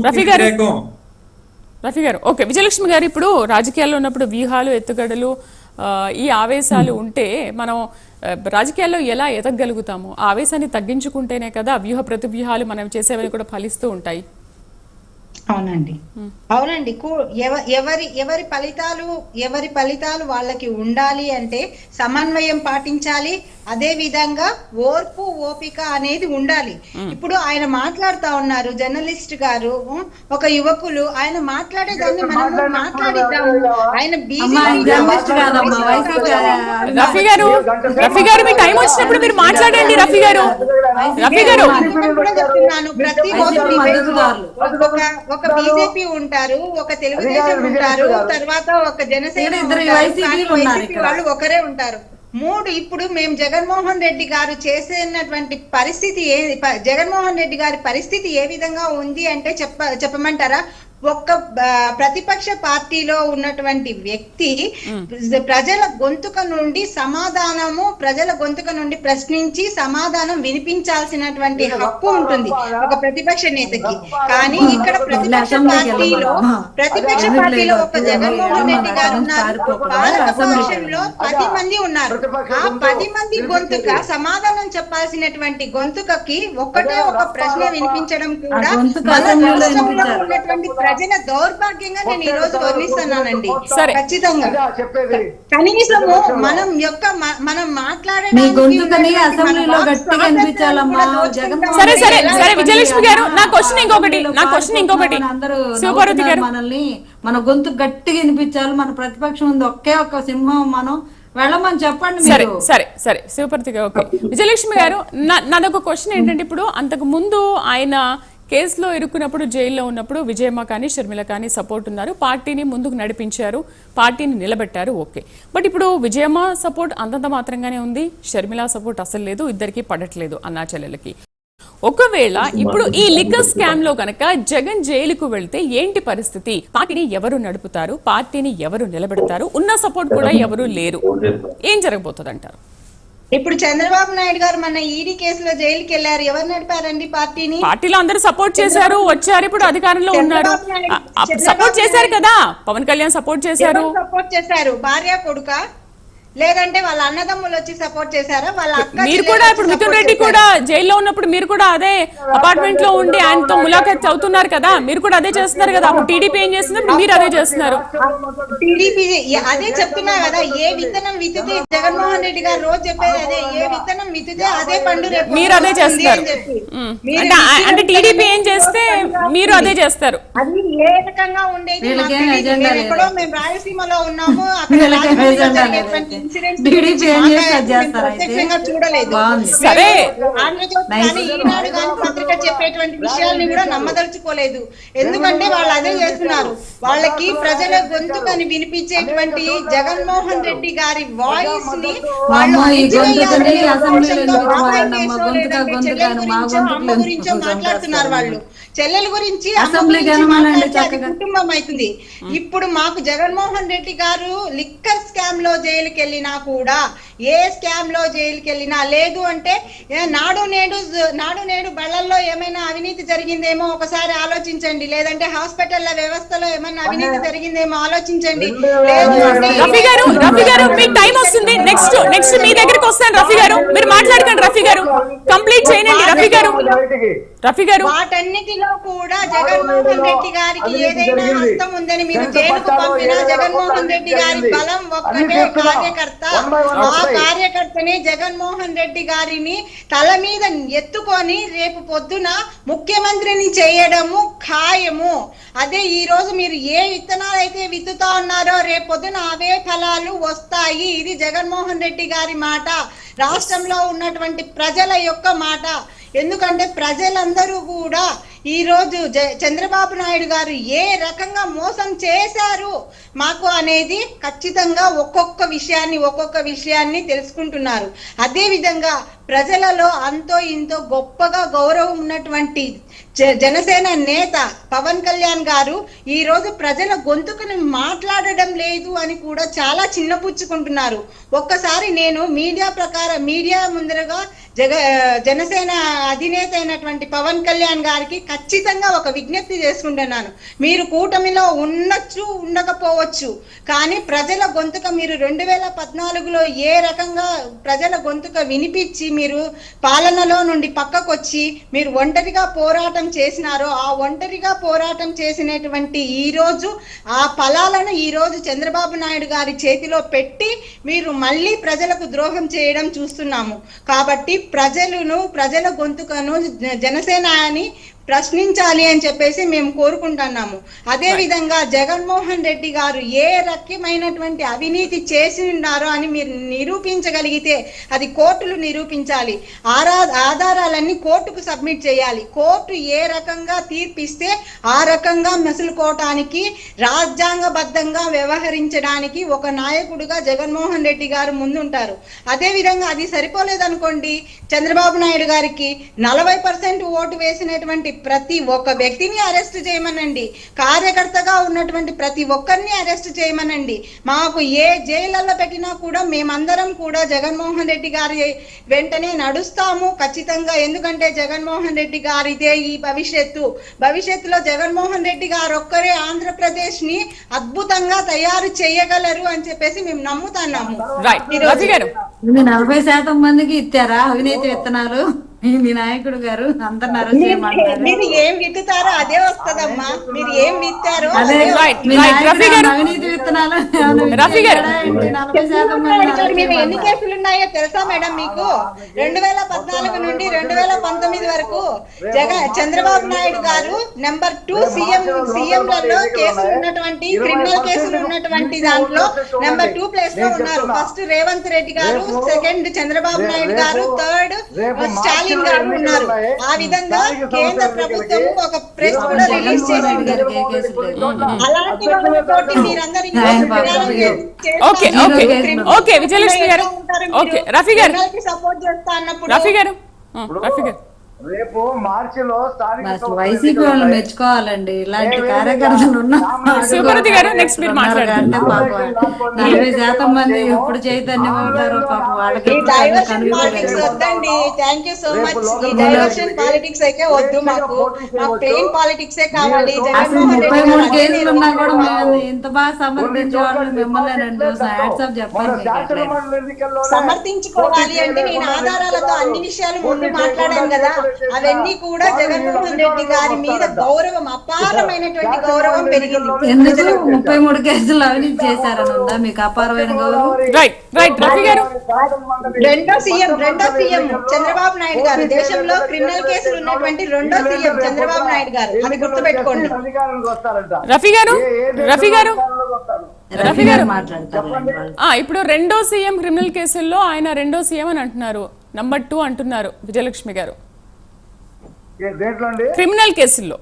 రఫీ గారు ఓకే. విజయలక్ష్మి గారు, ఇప్పుడు రాజకీయాల్లో ఉన్నప్పుడు వ్యూహాలు, ఎత్తుగడలు, ఈ ఆవేశాలు ఉంటే మనం రాజకీయాల్లో ఎలా ఎదగలుగుతాము? ఆ ఆవేశాన్ని తగ్గించుకుంటేనే కదా వ్యూహ ప్రతివ్యూహాలు మనం చేసేవని కూడా ఫలిస్తూ ఉంటాయి. అవునండి, అవునండి. ఎవరి ఫలితాలు వాళ్ళకి ఉండాలి అంటే సమన్వయం పాటించాలి. అదే విధంగా ఓర్పు ఓపిక అనేది ఉండాలి. ఇప్పుడు ఆయన మాట్లాడుతా ఉన్నారు, జర్నలిస్ట్ గారు, ఒక యువకులు, ఆయన మాట్లాడేదాన్ని మనము మాట్లాడిద్దాము. ఆయన రఫీ గారు మీ టైం వచ్చినప్పుడు మీరు మాట్లాడండి. రఫీ గారు కూడా చెప్తున్నాను, ప్రతి ఒక బీజేపీ ఉంటారు, ఒక తెలుగుదేశం ఉంటారు, తర్వాత ఒక జనసేన వాళ్ళు ఒకరే ఉంటారు. ఇప్పుడు మేము జగన్మోహన్ రెడ్డి గారు చేసేటువంటి పరిస్థితి జగన్మోహన్ రెడ్డి గారి పరిస్థితి ఏ విధంగా ఉంది అంటే చెప్పమంటారా? ఒక్క ప్రతిపక్ష పార్టీలో ఉన్నటువంటి వ్యక్తి ప్రజల గొంతుక నుండి ప్రజల గొంతుక నుండి ప్రశ్నించి సమాధానం వినిపించాల్సినటువంటి హక్కు ఉంటుంది ఒక ప్రతిపక్ష నేతకి. కానీ ఇక్కడ ప్రతిపక్ష పార్టీలో ఒక జగన్మోహన్ రెడ్డి గారు ఉన్నారు, పాలకపక్షంలో 10 మంది ఉన్నారు. ఆ 10 మంది గొంతుక సమాధానం చెప్పాల్సినటువంటి గొంతుకకి ఒక్కటే ఒక ప్రశ్న వినిపించడం కూడా మన రాష్ట్రంలో ఉన్నటువంటి ప్రజల దౌర్భాగ్యంగా నేను ఈ రోజు వర్ణిస్తున్నానండి. ఖచ్చితంగా కనీసము మనం మాట్లాడడానికి విజయలక్ష్మి గారు, నా క్వశ్చన్ ఇంకొకటి శివపార్వతి గారు, మనల్ని మన గొంతు గట్టిగా వినిపించాలి. మన ప్రతిపక్షం ఉంది, ఒకే ఒక్క సింహం, మనం వెళ్ళమని చెప్పండి. సరే శివపార్వతి గారు. ఓకే విజయలక్ష్మి గారు, నాదొక క్వశ్చన్ ఏంటంటే, ఇప్పుడు అంతకు ముందు ఆయన కేసులో ఇరుక్కున్నప్పుడు, జైల్లో ఉన్నప్పుడు విజయమ్మ కానీ షర్మిల కానీ సపోర్ట్ ఉన్నారు, పార్టీని ముందుకు నడిపించారు, పార్టీని నిలబెట్టారు. ఓకే, బట్ ఇప్పుడు విజయమ్మ సపోర్ట్ అంతంత మాత్రంగానే ఉంది, షర్మిల సపోర్ట్ అసలు లేదు, ఇద్దరికి పడట్లేదు అన్నా చెల్లెలకి. ఒకవేళ ఇప్పుడు ఈ లిక్కర్ స్కామ్ లో కనుక జగన్ జైలుకు వెళ్తే ఏంటి పరిస్థితి? పార్టీని ఎవరు నడుపుతారు? పార్టీని ఎవరు నిలబెడతారు? ఉన్న సపోర్ట్ కూడా ఎవరు లేరు, ఏం జరగబోతుంది అంటారు? ఇప్పుడు చంద్రబాబు నాయుడు గారు మన ఈడీ కేసులో జైలుకి వెళ్ళారు, ఎవరు నడిపారండి పార్టీని? పార్టీలో అందరూ సపోర్ట్ చేశారు, వచ్చారు, ఇప్పుడు అధికారంలో ఉన్నారు, సపోర్ట్ చేశారు కదా. పవన్ కళ్యాణ్ సపోర్ట్ చేశారు, భార్య కొడుక, లేదంటే వాళ్ళ అన్నదమ్ములు వచ్చి సపోర్ట్ చేశారా? వాళ్ళ మీరు కూడా ఇప్పుడు మిథున్ రెడ్డి కూడా జైల్లో ఉన్నప్పుడు మీరు కూడా అదే అపార్ట్మెంట్ లో ఉండి ఆయనతో ములాఖాత్ అవుతున్నారు కదా, మీరు కూడా అదే చేస్తున్నారు కదా. అప్పుడు టీడీపీ ఏం చేస్తున్నారు, మీరు అదే చేస్తున్నారు. టీడీపీ అదే చెప్తున్నా కదా, ఏ విత్తనం విత్తితే జగన్మోహన్ రెడ్డి గారు రోజు చెప్పేది అదే, ఏ విత్తనం విత్తితే అదే పండు, మీరు అదే చేస్తారు. అంటే టీడీపీ ఏం చేస్తే మీరు అదే చేస్తారు. అది ఏ రకంగా ఉండేది ఎక్కడో మేము రాయలసీమలో ఉన్నాము, అక్కడ చూడలేదు. ఈనాడు గాని పత్రిక చెప్పేటువంటి విషయాల్ని కూడా నమ్మదలుచుకోలేదు. ఎందుకంటే వాళ్ళు అదే చేస్తున్నారు. వాళ్ళకి ప్రజల గొంతుకని వినిపించేటువంటి జగన్మోహన్ రెడ్డి గారి వాయిస్ ని వాళ్ళు అమ్మ గురించో మాట్లాడుతున్నారు. వాళ్ళు చెల్లెల గురించి కుటుంబం అవుతుంది. ఇప్పుడు మాకు జగన్మోహన్ రెడ్డి గారు లిక్కర్ స్కామ్ లో జైలుకి వెళ్ళినా కూడా, ఏ స్కామ్ లో జైలుకి వెళ్ళినా, లేదు అంటే నాడు నేడు బళ్ళల్లో ఏమైనా అవినీతి జరిగిందేమో ఒకసారి ఆలోచించండి, లేదంటే హాస్పిటల్ వ్యవస్థలో ఏమైనా అవినీతి జరిగిందేమో ఆలోచించండి. రఫీ గారు మీ టైం వస్తుంది, నెక్స్ట్ మీ దగ్గరికి వస్తాను. రఫీ గారు మీరు మాట్లాడకండి, రఫీ గారు కంప్లీట్ చేయండి. రఫీ గారు వాటన్నిటిలో కూడా జగన్మోహన్ రెడ్డి గారికి ఏదైనా హస్తం ఉందని మీరు జైలుకు పంపిన జగన్మోహన్ రెడ్డి గారి బలం ఒక్కటే కార్యకర్త. ఆ కార్యకర్తని జగన్మోహన్ రెడ్డి గారిని తల మీద ఎత్తుకొని రేపు పొద్దున ముఖ్యమంత్రిని చేయడము ఖాయము. అదే ఈ రోజు మీరు ఏ విత్తనాలు అయితే విత్తుతా ఉన్నారో రేపు పొద్దున అవే ఫలాలు వస్తాయి. ఇది జగన్మోహన్ రెడ్డి గారి మాట, రాష్ట్రంలో ఉన్నటువంటి ప్రజల యొక్క మాట. ఎందుకంటే ప్రజలందరూ కూడా ఈ రోజు చంద్రబాబు నాయుడు గారు ఏ రకంగా మోసం చేశారు మాకు అనేది ఖచ్చితంగా ఒక్కొక్క విషయాన్ని తెలుసుకుంటున్నారు. అదే విధంగా ప్రజలలో అంతో ఇంతో గొప్పగా గౌరవం ఉన్నటువంటి జనసేన నేత పవన్ కళ్యాణ్ గారు ఈ రోజు ప్రజల గొంతుకుని మాట్లాడడం లేదు అని కూడా చాలా చిన్నపుచ్చుకుంటున్నారు. ఒక్కసారి నేను మీడియా ముందరగా జనసేన అధినేత అయినటువంటి పవన్ కళ్యాణ్ గారికి ఖచ్చితంగా ఒక విజ్ఞప్తి చేసుకుంటున్నాను. మీరు కూటమిలో ఉండకపోవచ్చు, కానీ ప్రజల గొంతుక మీరు 2014లో ఏ రకంగా ప్రజల గొంతుక వినిపించి మీరు పాలనలో నుండి పక్కకొచ్చి మీరు ఒంటరిగా పోరాటం చేసినారో, ఆ ఒంటరిగా పోరాటం చేసినటువంటి ఈ రోజు ఆ ఫలాలను ఈ రోజు చంద్రబాబు నాయుడు గారి చేతిలో పెట్టి మీరు మళ్ళీ ప్రజలకు ద్రోహం చేయడం చూస్తున్నాము. కాబట్టి ప్రజల గొంతుకను జనసేన అని ప్రశ్నించాలి అని చెప్పేసి మేము కోరుకుంటున్నాము. అదే విధంగా జగన్మోహన్ రెడ్డి గారు ఏ రకమైనటువంటి అవినీతి చేసి ఉన్నారో అని మీరు నిరూపించగలిగితే అది కోర్టులు నిరూపించాలి. ఆధారాలన్నీ కోర్టుకు సబ్మిట్ చేయాలి. కోర్టు ఏ రకంగా తీర్పిస్తే ఆ రకంగా మసులుకోవటానికి, రాజ్యాంగబద్ధంగా వ్యవహరించడానికి ఒక నాయకుడిగా జగన్మోహన్ రెడ్డి గారు ముందుంటారు. అదే విధంగా అది సరిపోలేదనుకోండి, చంద్రబాబు నాయుడు గారికి 40% ఓటు వేసినటువంటి ప్రతి ఒక్క వ్యక్తిని అరెస్ట్ చేయమనండి. కార్యకర్తగా ఉన్నటువంటి ప్రతి ఒక్కరిని అరెస్ట్ చేయమనండి. మాకు ఏ జైళ్ళల్లో పెట్టినా కూడా మేమందరం కూడా జగన్మోహన్ రెడ్డి గారి వెంటనే నడుస్తాము ఖచ్చితంగా. ఎందుకంటే జగన్మోహన్ రెడ్డి గారిదే ఈ భవిష్యత్తులో జగన్మోహన్ రెడ్డి గారు ఒక్కరే ఆంధ్రప్రదేశ్ ని అద్భుతంగా తయారు చేయగలరు అని చెప్పేసి మేము నమ్ముతున్నాము. 40% మందికి ఇచ్చారా అవినీతి విత్తనాలు? మీ నాయకుడు గారు అందరు మీరు ఏం విత్తుతారో అదే వస్తదమ్మా. మీరు ఏం విత్తారో అవినీతి విత్తనాలు. మేము ఎన్ని కేసులు ఉన్నాయో తెలుసా మేడం మీకు? 2014 నుండి 2019 వరకు చంద్రబాబు నాయుడు గారు నెంబర్ 2 సీఎంలలో కేసులు ఉన్నటువంటి క్రిమినల్ కేసులు ఉన్నటువంటి దాంట్లో నెంబర్ 2 ప్లేస్ లో ఉన్నారు. ఫస్ట్ రేవంత్ రెడ్డి గారు, సెకండ్ చంద్రబాబు నాయుడు గారు, థర్డ్ స్టాలిన్ గారు ఉన్నారు. ఆ విధంగా కేంద్ర ప్రభుత్వం ఒక ప్రెస్ కూడా రిలీజ్ చేసింది. అలాంటి వాళ్ళతోటి మీరందరూ విజయలక్ష్మి గారు, రఫీ గారు సపోర్ట్ చేస్తా అన్నప్పుడు రఫీ గారు రేపు మార్చిలో వైసీపీ వాళ్ళు మెచ్చుకోవాలండి. ఇలాంటి కార్యకర్తలు సుబ్రతి గారు నెక్స్ట్ మీరు మాట్లాడండి. 40% మంది ఎప్పుడు చైతన్యం అవుతారు పాపం వాళ్ళకి. వద్దండి, థ్యాంక్ యూ సో మచ్. ఈ డైవర్షన్ పాలిటిక్స్ అయితే వద్దు, మాకు ప్లెయిన్ పాలిటిక్స్ కావాలి. 33 కేసులు ఉన్నా కూడా మేము ఇంత బాగా సమర్థించే వాళ్ళు మిమ్మల్ని చెప్పాలి. సమర్థించుకోవాలి అంటే నేను ఆధారాలతో అన్ని విషయాలు ముందు మాట్లాడాను కదా. అవన్నీ కూడా జగన్మోహన్ రెడ్డి గారి మీద గౌరవం, అపారమైనటువంటి గౌరవం పెరిగింది. ఎందుకు 33 కేసులు అవినీతి చేశారని ఉందా మీకు అపారమైన గౌరవం? రెండో సీఎం చంద్రబాబు నాయుడు గారు. దేశంలో క్రిమినల్ కేసులు ఉన్నటువంటి రెండో సీఎం చంద్రబాబు నాయుడు గారు. అది గుర్తుపెట్టుకోండి. రఫీ గారు ఇప్పుడు రెండో సీఎం క్రిమినల్ కేసుల్లో ఆయన రెండో సీఎం అని అంటున్నారు, నంబర్ 2 అంటున్నారు విజయలక్ష్మి గారు. క్రిమినల్ కేసుల్లో